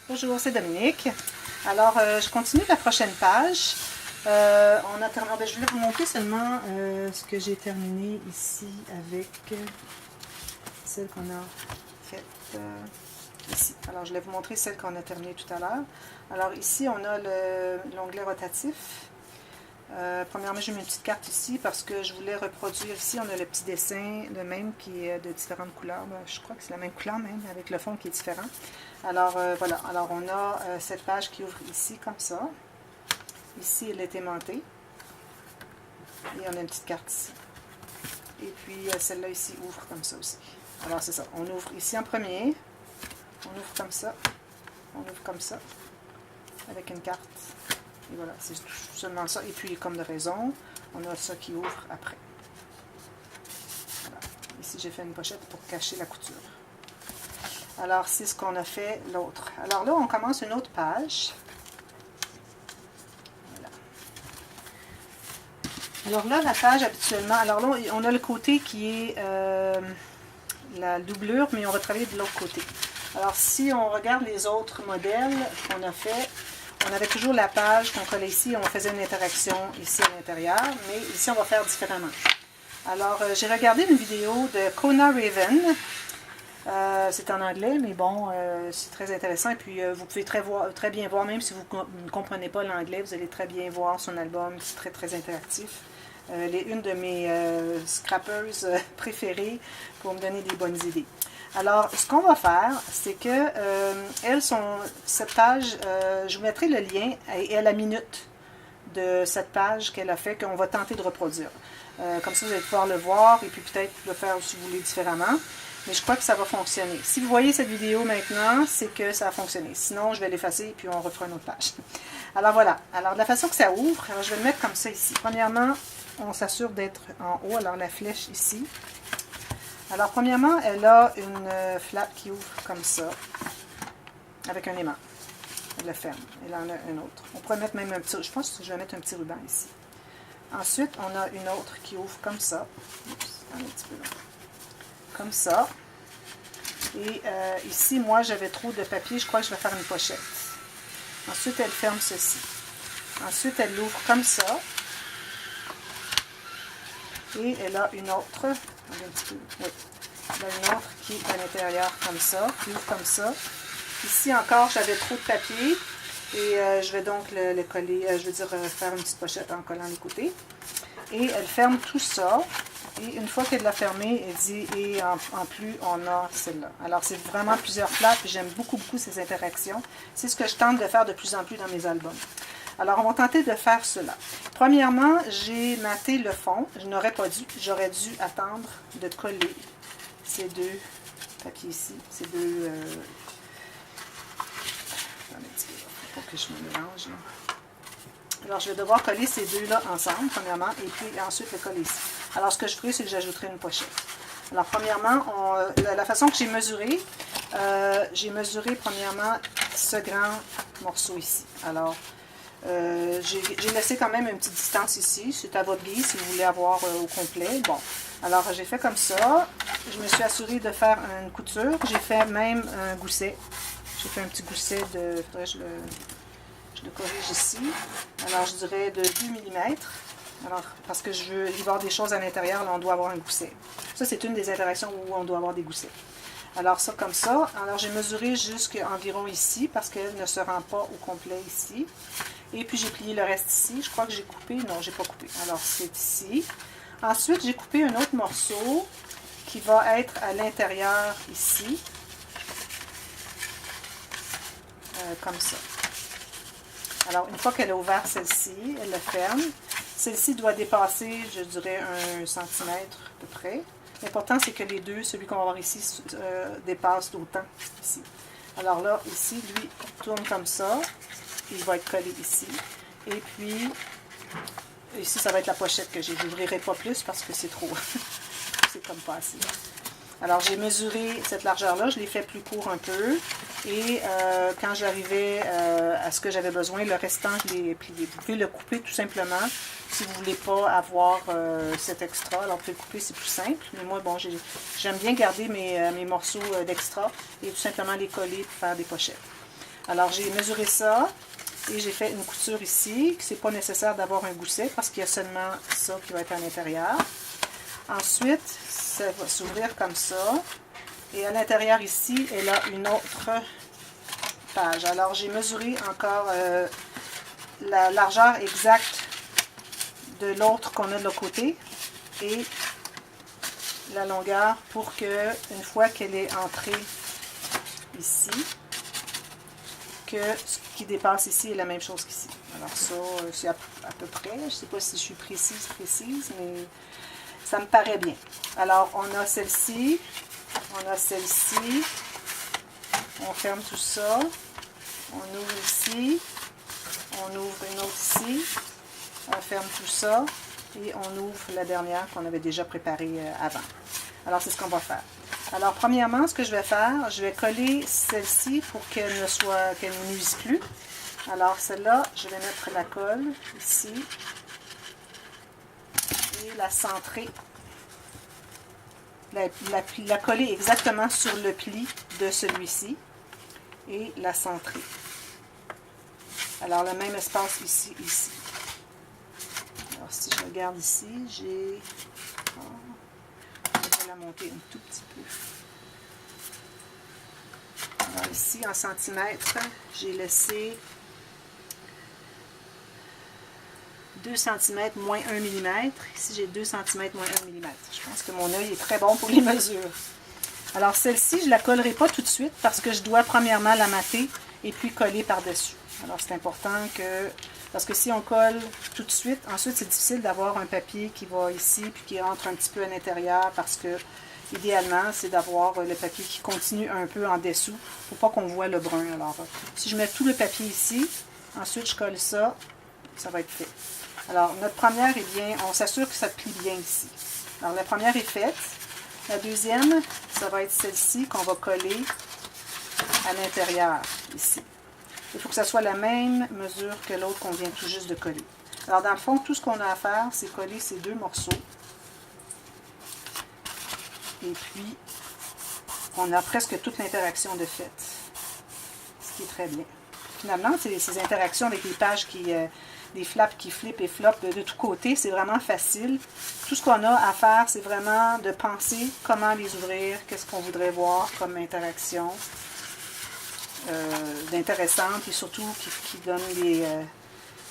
Bonjour, c'est Dominique. Alors, je continue la prochaine page. Je voulais vous montrer seulement ce que j'ai terminé ici avec celle qu'on a faite ici. Alors, je vais vous montrer celle qu'on a terminée tout à l'heure. Alors, ici, on a l'onglet rotatif. Premièrement, j'ai mis une petite carte ici parce que je voulais reproduire ici. On a le petit dessin, le même qui est de différentes couleurs. Je crois que c'est la même couleur même, avec le fond qui est différent. Alors, voilà. Alors, on a cette page qui ouvre ici comme ça. Ici, elle est aimantée. Et on a une petite carte ici. Et puis, celle-là ici ouvre comme ça aussi. Alors, c'est ça. On ouvre ici en premier. On ouvre comme ça. On ouvre comme ça. Avec une carte. Et voilà, c'est seulement ça. Et puis, comme de raison, on a ça qui ouvre après. Voilà. Ici, j'ai fait une pochette pour cacher la couture. Alors, c'est ce qu'on a fait l'autre. Alors là, on commence une autre page. Voilà. Alors là, la page habituellement, alors là, on a le côté qui est la doublure, mais on va travailler de l'autre côté. Alors, si on regarde les autres modèles qu'on a fait, on avait toujours la page qu'on collait ici, on faisait une interaction ici à l'intérieur, mais ici, on va faire différemment. Alors, j'ai regardé une vidéo de Kona Raven. C'est en anglais, mais bon, c'est très intéressant. Et puis, vous pouvez très bien voir, même si vous ne comprenez pas l'anglais, vous allez très bien voir son album. C'est très, très interactif. Elle est une de mes scrappers préférées pour me donner des bonnes idées. Alors, ce qu'on va faire, c'est que cette page, je vous mettrai le lien et à la minute de cette page qu'elle a fait, qu'on va tenter de reproduire. Comme ça, vous allez pouvoir le voir et puis peut-être le faire si vous voulez différemment. Mais je crois que ça va fonctionner. Si vous voyez cette vidéo maintenant, c'est que ça a fonctionné. Sinon, je vais l'effacer et puis on refera une autre page. Alors voilà. Alors de la façon que ça ouvre, alors je vais le mettre comme ça ici. Premièrement, on s'assure d'être en haut. Alors la flèche ici. Alors premièrement, elle a une flappe qui ouvre comme ça, avec un aimant. Elle le ferme. Elle en a une autre. On pourrait mettre même un petit... Je pense que je vais mettre un petit ruban ici. Ensuite, on a une autre qui ouvre comme ça. Oups, un petit peu là. Comme ça. Et ici, moi, j'avais trop de papier. Je crois que je vais faire une pochette. Ensuite, elle ferme ceci. Ensuite, elle l'ouvre comme ça. Et elle a une autre. Un petit peu, oui. Elle a une autre qui est à l'intérieur comme ça. Qui ouvre comme ça. Ici encore, j'avais trop de papier. Et je vais donc le coller. Je veux dire, faire une petite pochette en collant les côtés. Et elle ferme tout ça. Et une fois qu'elle l'a fermée, elle dit, et en plus, on a celle-là. Alors, c'est vraiment plusieurs flaps, et j'aime beaucoup, beaucoup ces interactions. C'est ce que je tente de faire de plus en plus dans mes albums. Alors, on va tenter de faire cela. Premièrement, j'ai maté le fond. Je n'aurais pas dû. J'aurais dû attendre de coller ces deux papiers ici. Ces deux... Attendez un petit peu, il faut que je me mélange, là. Alors, je vais devoir coller ces deux-là ensemble, premièrement, et puis ensuite le coller ici. Alors, ce que je ferai, c'est que j'ajouterai une pochette. Alors, premièrement, la façon que j'ai mesuré premièrement ce grand morceau ici. Alors, j'ai laissé quand même une petite distance ici. C'est à votre guise si vous voulez avoir au complet. Bon, alors j'ai fait comme ça. Je me suis assurée de faire une couture. J'ai fait même un gousset. J'ai fait un petit gousset de... Faudrait que je le corrige ici. Alors, je dirais de 2 mm. Alors, parce que je veux y avoir des choses à l'intérieur, là, on doit avoir un gousset. Ça, c'est une des interactions où on doit avoir des goussets. Alors, ça, comme ça. Alors, j'ai mesuré jusqu'environ ici, parce qu'elle ne se rend pas au complet ici. Et puis, j'ai plié le reste ici. Je crois que j'ai coupé. Non, j'ai pas coupé. Alors, c'est ici. Ensuite, j'ai coupé un autre morceau qui va être à l'intérieur ici. Comme ça. Alors, une fois qu'elle a ouvert celle-ci, elle la ferme. Celle-ci doit dépasser, je dirais, 1 cm à peu près. L'important, c'est que les deux, celui qu'on va avoir ici, dépassent d'autant ici. Alors là, ici, lui, tourne comme ça. Il va être collé ici. Et puis, ici, ça va être la pochette que j'ai. Je n'ouvrirai pas plus parce que c'est trop. C'est comme pas assez. Alors, j'ai mesuré cette largeur-là, je l'ai fait plus court un peu. Et quand j'arrivais à ce que j'avais besoin, le restant, je l'ai plié. Vous pouvez le couper tout simplement si vous ne voulez pas avoir cet extra. Alors, vous pouvez le couper, c'est plus simple. Mais moi, bon, j'aime bien garder mes morceaux d'extra et tout simplement les coller pour faire des pochettes. Alors, j'ai mesuré ça et j'ai fait une couture ici. C'est pas nécessaire d'avoir un gousset parce qu'il y a seulement ça qui va être à l'intérieur. Ensuite, ça va s'ouvrir comme ça. Et à l'intérieur ici, elle a une autre page. Alors, j'ai mesuré encore la largeur exacte de l'autre qu'on a de l'autre côté et la longueur pour que, une fois qu'elle est entrée ici, que ce qui dépasse ici est la même chose qu'ici. Alors ça, c'est à peu près. Je ne sais pas si je suis précise, mais ça me paraît bien. Alors, on a celle-ci, on a celle-ci, on ferme tout ça, on ouvre ici, on ouvre une autre ici, on ferme tout ça et on ouvre la dernière qu'on avait déjà préparée avant. Alors, c'est ce qu'on va faire. Alors, premièrement, ce que je vais faire, je vais coller celle-ci pour qu'elle ne nuise plus. Alors, celle-là, je vais mettre la colle ici et la centrer. La coller exactement sur le pli de celui-ci et la centrer. Alors, le même espace ici, ici. Alors, si je regarde ici, j'ai... je vais la monter un tout petit peu. Alors, ici, en centimètres, j'ai laissé 2 cm moins 1 mm. Ici, j'ai 2 cm moins 1 mm. Je pense que mon œil est très bon pour les mesures. Alors, celle-ci, je ne la collerai pas tout de suite parce que je dois premièrement la mater et puis coller par-dessus. Alors, c'est important que... Parce que si on colle tout de suite, ensuite, c'est difficile d'avoir un papier qui va ici puis qui rentre un petit peu à l'intérieur parce que, idéalement, c'est d'avoir le papier qui continue un peu en dessous. Il ne faut pas qu'on voit le brun. Alors, si je mets tout le papier ici, ensuite, je colle ça, ça va être fait. Alors, notre première est bien, on s'assure que ça plie bien ici. Alors, la première est faite. La deuxième, ça va être celle-ci qu'on va coller à l'intérieur, ici. Il faut que ça soit la même mesure que l'autre qu'on vient tout juste de coller. Alors, dans le fond, tout ce qu'on a à faire, c'est coller ces deux morceaux. Et puis, on a presque toute l'interaction de fait. Ce qui est très bien. Finalement, c'est ces interactions avec les pages qui... des flaps qui flippent et floppent de tous côtés, c'est vraiment facile. Tout ce qu'on a à faire, c'est vraiment de penser comment les ouvrir, qu'est-ce qu'on voudrait voir comme interaction d'intéressante et surtout qui donne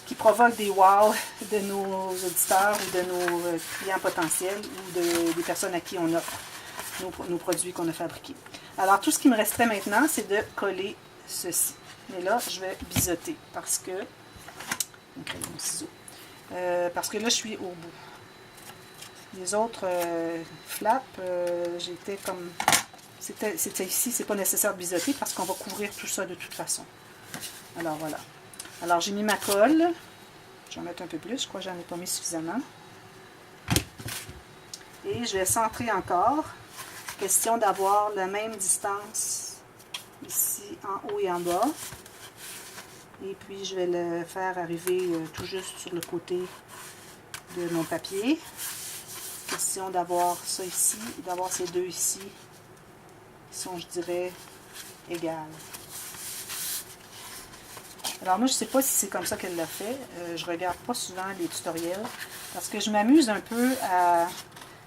qui provoque des wow de nos auditeurs ou de nos clients potentiels ou des personnes à qui on offre nos produits qu'on a fabriqués. Alors, tout ce qui me resterait maintenant, c'est de coller ceci. Mais là, je vais biseauter parce que un crayon ciseau. Parce que là, je suis au bout. Les autres flaps, j'étais comme... C'était ici, c'est pas nécessaire de biseauter parce qu'on va couvrir tout ça de toute façon. Alors, voilà. Alors, j'ai mis ma colle. Je vais en mettre un peu plus. Je crois que j'en ai pas mis suffisamment. Et je vais centrer encore. Question d'avoir la même distance ici, en haut et en bas. Et puis, je vais le faire arriver tout juste sur le côté de mon papier. Question d'avoir ça ici et d'avoir ces deux ici qui sont, je dirais, égales. Alors, moi, je ne sais pas si c'est comme ça qu'elle l'a fait. Je ne regarde pas souvent les tutoriels parce que je m'amuse un peu à...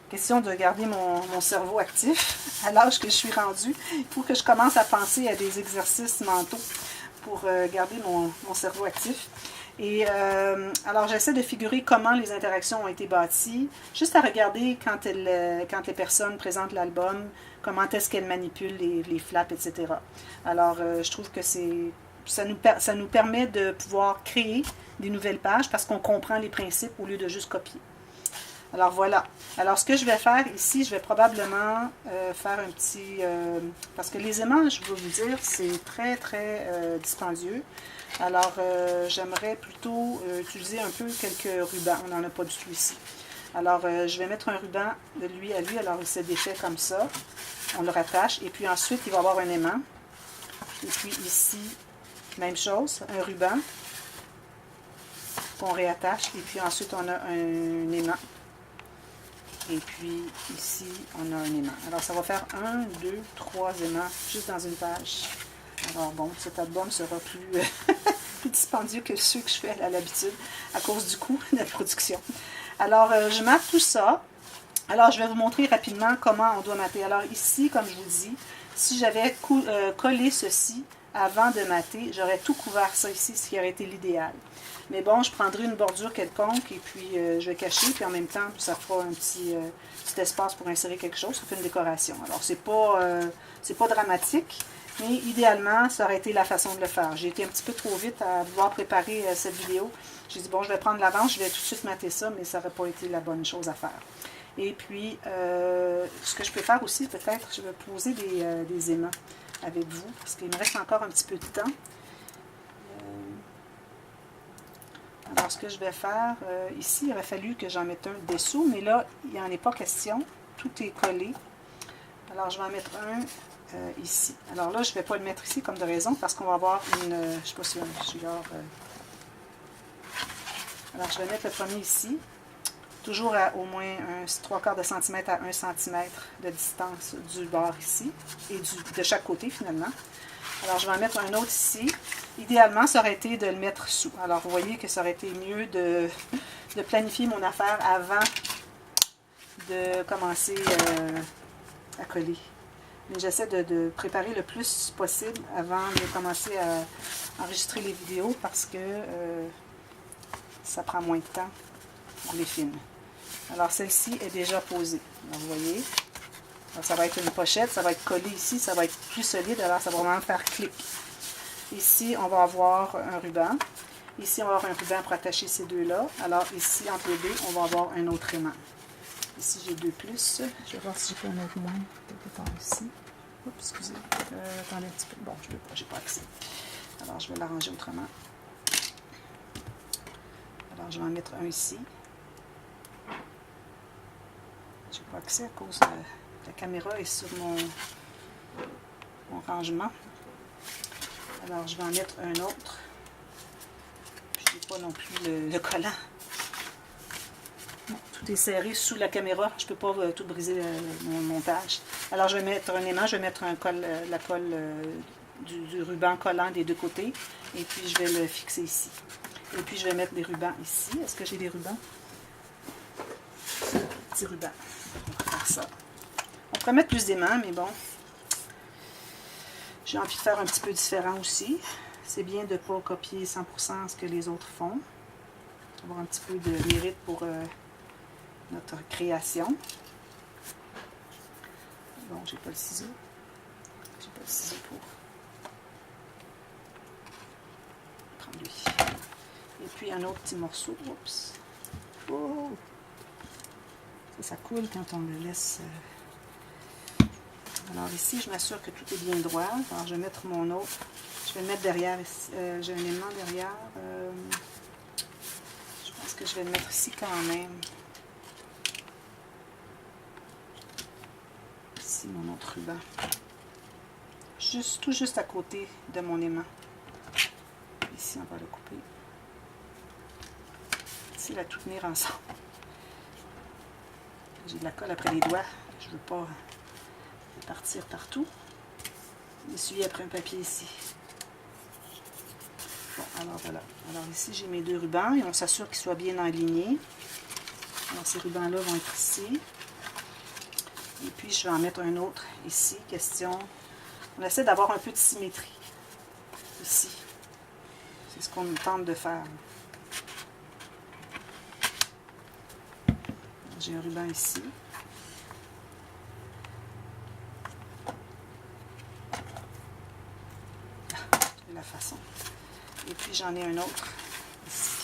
Question de garder mon cerveau actif à l'âge que je suis rendue. Il faut que je commence à penser à des exercices mentaux pour garder mon cerveau actif. Et alors, j'essaie de figurer comment les interactions ont été bâties, juste à regarder quand les personnes présentent l'album, comment est-ce qu'elles manipulent les flaps, etc. Alors, je trouve que ça nous permet de pouvoir créer des nouvelles pages parce qu'on comprend les principes au lieu de juste copier. Alors voilà. Alors ce que je vais faire ici, je vais probablement faire un petit... parce que les aimants, je vais vous dire, c'est très très dispendieux. Alors j'aimerais plutôt utiliser un peu quelques rubans. On n'en a pas du tout ici. Alors je vais mettre un ruban de lui à lui. Alors il se défait comme ça. On le rattache. Et puis ensuite, il va y avoir un aimant. Et puis ici, même chose, un ruban qu'on réattache. Et puis ensuite, on a un aimant. Et puis, ici, on a un aimant. Alors, ça va faire 1, 2, 3 aimants juste dans une page. Alors bon, cet album sera plus, plus dispendieux que ceux que je fais à l'habitude à cause du coût de la production. Alors, je mate tout ça. Alors, je vais vous montrer rapidement comment on doit mater. Alors ici, comme je vous dis, si j'avais collé ceci avant de mater, j'aurais tout couvert ça ici, ce qui aurait été l'idéal. Mais bon, je prendrai une bordure quelconque et puis je vais cacher, puis en même temps, ça fera un petit espace pour insérer quelque chose, ça fait une décoration. Alors, c'est pas dramatique, mais idéalement, ça aurait été la façon de le faire. J'ai été un petit peu trop vite à vouloir préparer cette vidéo. J'ai dit, bon, je vais prendre l'avance, je vais tout de suite mater ça, mais ça n'aurait pas été la bonne chose à faire. Et puis, ce que je peux faire aussi, peut-être, je vais poser des aimants avec vous, parce qu'il me reste encore un petit peu de temps. Alors, ce que je vais faire, ici, il aurait fallu que j'en mette un dessous, mais là, il n'y en est pas question. Tout est collé. Alors, je vais en mettre un ici. Alors là, je ne vais pas le mettre ici comme de raison, parce qu'on va avoir une... je ne sais pas si je suis là... alors, je vais mettre le premier ici. Toujours à au moins 3/4 de centimètre à 1 cm de distance du bord ici, et de chaque côté finalement. Alors je vais en mettre un autre ici. Idéalement, ça aurait été de le mettre sous. Alors vous voyez que ça aurait été mieux de planifier mon affaire avant de commencer à coller. Mais j'essaie de préparer le plus possible avant de commencer à enregistrer les vidéos parce que ça prend moins de temps pour les films. Alors, celle-ci est déjà posée. Alors, vous voyez, alors, ça va être une pochette, ça va être collé ici, ça va être plus solide, alors ça va vraiment faire clic. Ici, on va avoir un ruban. Ici, on va avoir un ruban pour attacher ces deux-là. Alors, ici, entre les deux, on va avoir un autre aimant. Ici, j'ai deux plus. Je vais voir si je peux en mettre moins quelque part ici. Oups, excusez. Attendez un petit peu. Bon, je peux pas, j'ai pas accès. Alors, je vais l'arranger autrement. Alors, je vais en mettre un ici. Je n'ai pas accès à cause de la caméra est sur mon rangement. Alors, je vais en mettre un autre. Je n'ai pas non plus le collant. Bon, tout est serré sous la caméra. Je ne peux pas tout briser mon montage. Alors, je vais mettre un aimant. Je vais mettre la colle du ruban collant des deux côtés. Et puis, je vais le fixer ici. Et puis, je vais mettre des rubans ici. Est-ce que j'ai des rubans? Petits rubans. On va faire ça. On pourrait mettre plus d'aimants, mais bon. J'ai envie de faire un petit peu différent aussi. C'est bien de ne pas copier 100% ce que les autres font. Avoir un petit peu de mérite pour notre création. Bon, j'ai pas le ciseau. J'ai pas le ciseau pour prendre lui. Et puis un autre petit morceau. Oups. Oh! Ça coule quand on le laisse. Alors ici, je m'assure que tout est bien droit. Alors je vais mettre mon autre. Je vais le mettre derrière. J'ai un aimant derrière. Je pense que je vais le mettre ici quand même. Ici, mon autre ruban. Tout juste à côté de mon aimant. Ici, on va le couper. Ici, la tout tenir ensemble. J'ai de la colle après les doigts. Je ne veux pas partir partout. Essuyer après un papier ici. Bon, alors voilà. Alors ici, j'ai mes deux rubans et on s'assure qu'ils soient bien alignés. Alors ces rubans-là vont être ici. Et puis, je vais en mettre un autre ici. Question. On essaie d'avoir un peu de symétrie. Ici. C'est ce qu'on tente de faire. J'ai un ruban ici. De la façon. Et puis j'en ai un autre ici.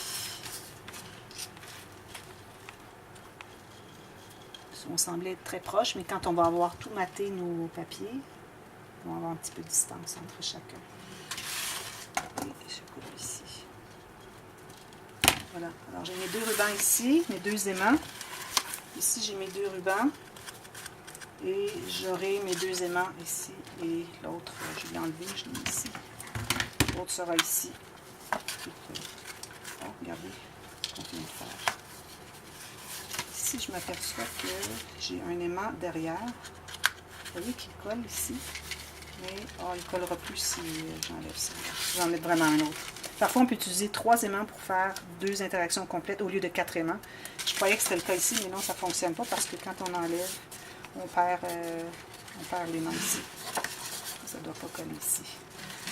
On semblait être très proche, mais quand on va avoir tout maté nos papiers, on va avoir un petit peu de distance entre chacun. Et je coupe ici. Voilà. Alors j'ai mes deux rubans ici, mes deux aimants. Ici, j'ai mes deux rubans et j'aurai mes deux aimants ici et l'autre, je l'ai enlevé, je l'ai mis ici. L'autre sera ici. Bon, regardez ce qu'on vient de faire. Ici, je m'aperçois que j'ai un aimant derrière. Vous voyez qu'il colle ici. Mais il ne collera plus si j'enlève ça. Je vais en mettre vraiment un autre. Parfois, on peut utiliser 3 aimants pour faire 2 interactions complètes au lieu de 4 aimants. Je croyais que c'était le cas ici, mais non, ça ne fonctionne pas parce que quand on enlève, on perd l'aimant ici. Ça ne doit pas coller ici.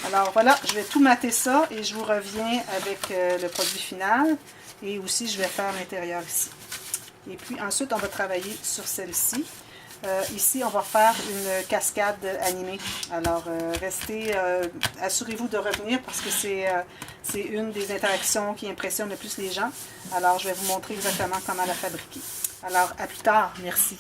Alors voilà, je vais tout mater ça et je vous reviens avec le produit final. Et aussi, je vais faire l'intérieur ici. Et puis ensuite, on va travailler sur celle-ci. Ici, on va faire une cascade animée. Alors, assurez-vous de revenir parce que c'est une des interactions qui impressionne le plus les gens. Alors, je vais vous montrer exactement comment la fabriquer. Alors, à plus tard. Merci.